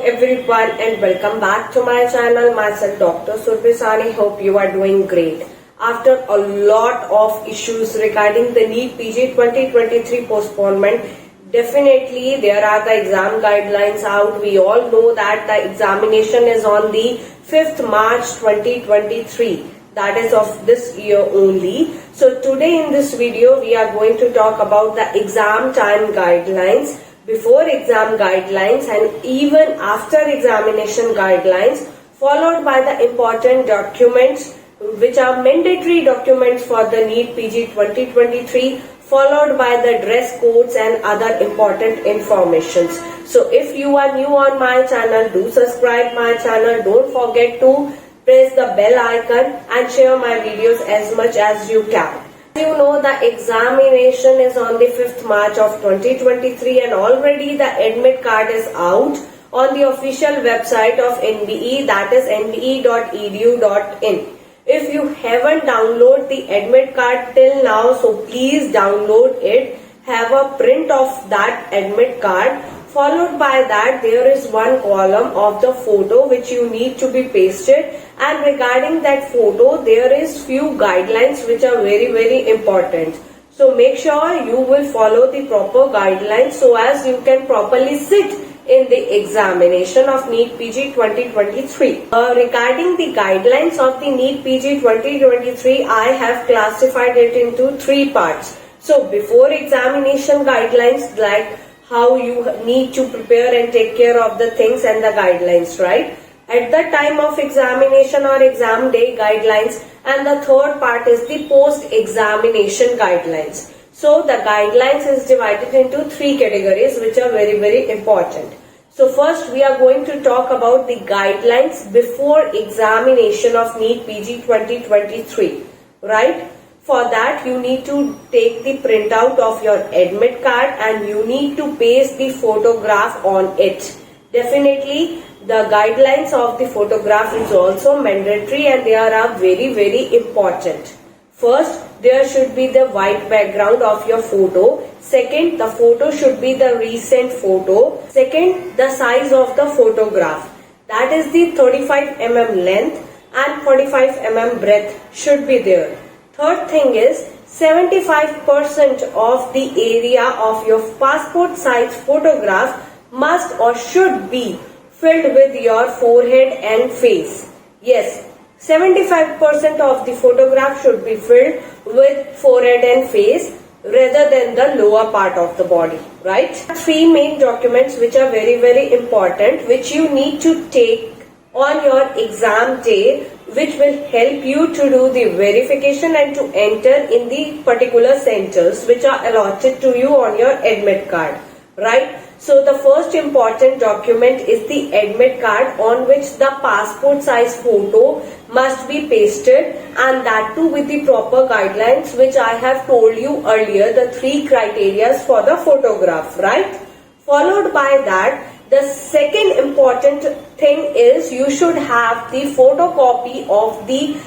everyone and welcome back to my channel. Myself Dr. Surbhi Sani. Hope you are doing great. After a lot of issues regarding the NEET PG 2023 postponement, definitely there are the exam guidelines out. We all know that the examination is on the 5th March 2023. That is of this year only. So today in this video we are going to talk about the exam time guidelines, before exam guidelines and even after examination guidelines, followed by the important documents which are mandatory documents for the NEET PG 2023, followed by the dress codes and other important informations. So if you are new on my channel, do subscribe my channel. Don't forget to press the bell icon and share my videos as much as you can. You know, the examination is on the 5th March of 2023 and already the admit card is out on the official website of NBE, that is nbe.edu.in. If you haven't downloaded the admit card till now, so please download it. Have a print of that admit card. Followed by that, there is one column of the photo which you need to be pasted, and regarding that photo there is few guidelines which are very important. So make sure you will follow the proper guidelines so as you can properly sit in the examination of NEET PG 2023. Regarding the guidelines of the NEET PG 2023, I have classified it into three parts. So before examination guidelines, like how you need to prepare and take care of the things and the guidelines, right? At the time of examination or exam day guidelines, and the third part is the post-examination guidelines. So the guidelines is divided into three categories which are very important. So first we are going to talk about the guidelines before examination of NEET PG 2023, right? For that you need to take the printout of your admit card and you need to paste the photograph on it. Definitely the guidelines of the photograph is also mandatory and they are very important. First, there should be the white background of your photo. Second, the photo should be the recent photo. Second, the size of the photograph. That is the 35 mm length and 45 mm breadth should be there. Third thing is 75% of the area of your passport size photograph must or should be filled with your forehead and face. Yes, 75% of the photograph should be filled with forehead and face rather than the lower part of the body, right? Three main documents which are very important, which you need to take on your exam day, which will help you to do the verification and to enter in the particular centers which are allotted to you on your admit card, right? So the first important document is the admit card, on which the passport size photo must be pasted, and that too with the proper guidelines which I have told you earlier, the three criteria for the photograph, right? Followed by that, the second important thing is you should have the photocopy of the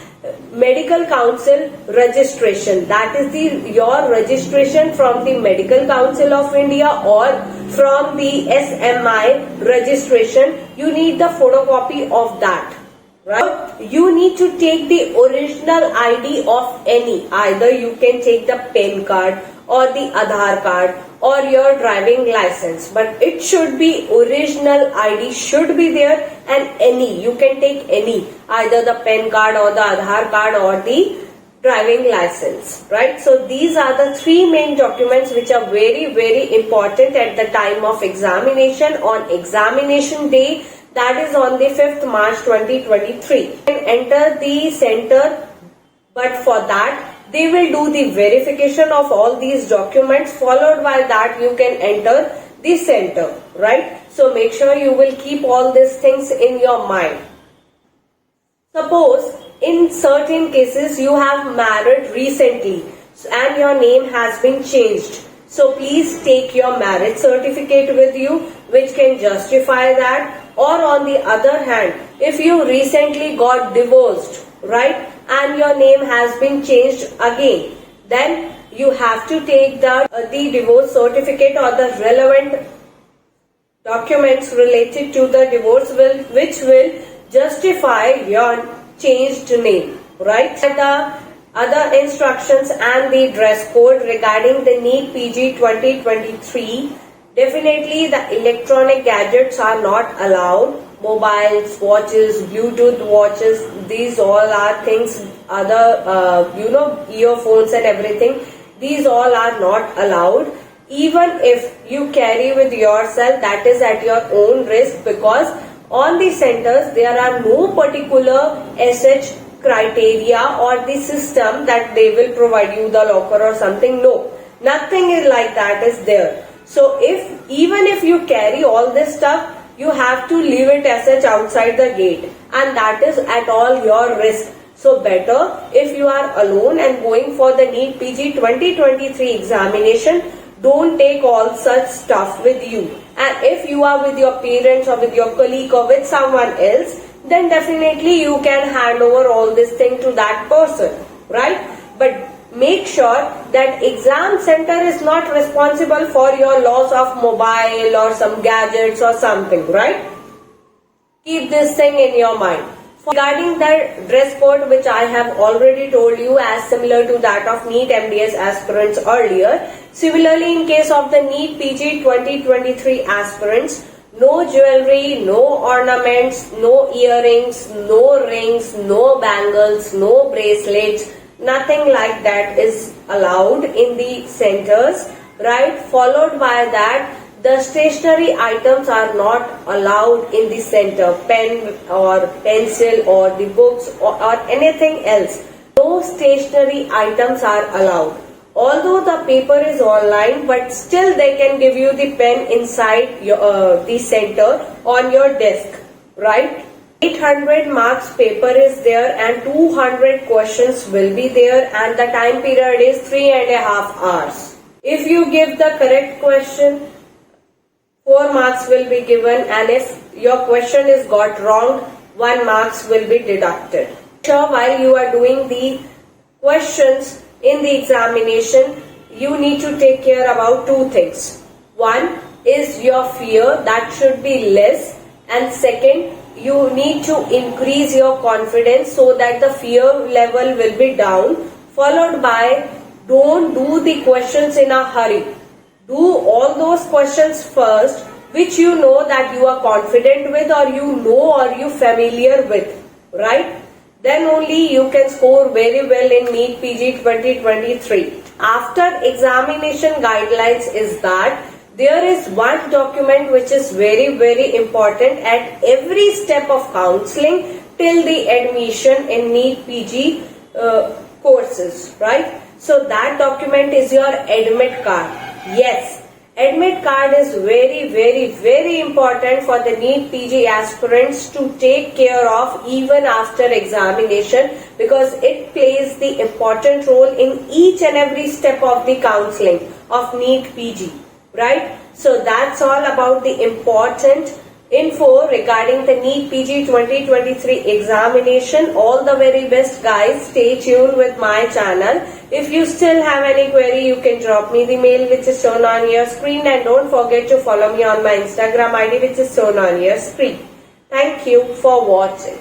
Medical Council registration. That is your registration from the Medical Council of India or from the SMI registration. You need the photocopy of that, right? You need to take the original ID of any. Either you can take the PAN card or the Aadhaar card or your driving license, but it should be original ID should be there, and any, you can take any, either the PAN card or the Aadhaar card or the driving license, right? So these are the three main documents which are very important at the time of examination on examination day, that is on the 5th March 2023. You can enter the center, but for that they will do the verification of all these documents. Followed by that you can enter the center, right? So make sure you will keep all these things in your mind. Suppose in certain cases you have married recently and your name has been changed. So please take your marriage certificate with you which can justify that. Or on the other hand, if you recently got divorced, right, and your name has been changed again, then you have to take the divorce certificate or the relevant documents related to the divorce which will justify your changed name, right? The other instructions and the dress code regarding the NEET PG 2023, definitely the electronic gadgets are not allowed. Mobiles, watches, Bluetooth watches, these all are things, other earphones and everything, these all are not allowed. Even if you carry with yourself, that is at your own risk, because on the centers there are no particular SH criteria or the system that they will provide you the locker or something. No, nothing is like that is there. So even if you carry all this stuff, you have to leave it as such outside the gate, and that is at all your risk. So better if you are alone and going for the NEET PG 2023 examination, don't take all such stuff with you. And if you are with your parents or with your colleague or with someone else, then definitely you can hand over all this thing to that person, right? But make sure that exam center is not responsible for your loss of mobile or some gadgets or something, right? Keep this thing in your mind. Regarding the dress code, which I have already told you, as similar to that of NEET MDS aspirants earlier, similarly in case of the NEET PG 2023 aspirants, no jewelry, no ornaments, no earrings, no rings, no bangles, no bracelets, nothing like that is allowed in the centers, right? Followed by that, the stationery items are not allowed in the center, pen or pencil or the books or anything else. No stationery items are allowed. Although the paper is online, but still they can give you the pen inside the center on your desk, right? 800 marks paper is there and 200 questions will be there, and the time period is 3.5 hours. If you give the correct question, 4 marks will be given, and if your question is got wrong, 1 marks will be deducted. So while you are doing the questions in the examination, you need to take care about 2 things. One is your fear, that should be less, and second, you need to increase your confidence so that the fear level will be down, followed by don't do the questions in a hurry. Do all those questions first which you know that you are confident with or you know or you familiar with, right? Then only you can score very well in NEET PG 2023. After examination guidelines is that there is one document which is very, very important at every step of counseling till the admission in NEET PG courses, right? So that document is your admit card. Yes, admit card is very, very, very important for the NEET PG aspirants to take care of even after examination, because it plays the important role in each and every step of the counseling of NEET PG. Right? So that's all about the important info regarding the NEET PG 2023 examination. All the very best, guys. Stay tuned with my channel. If you still have any query, you can drop me the mail which is shown on your screen, and don't forget to follow me on my Instagram ID which is shown on your screen. Thank you for watching.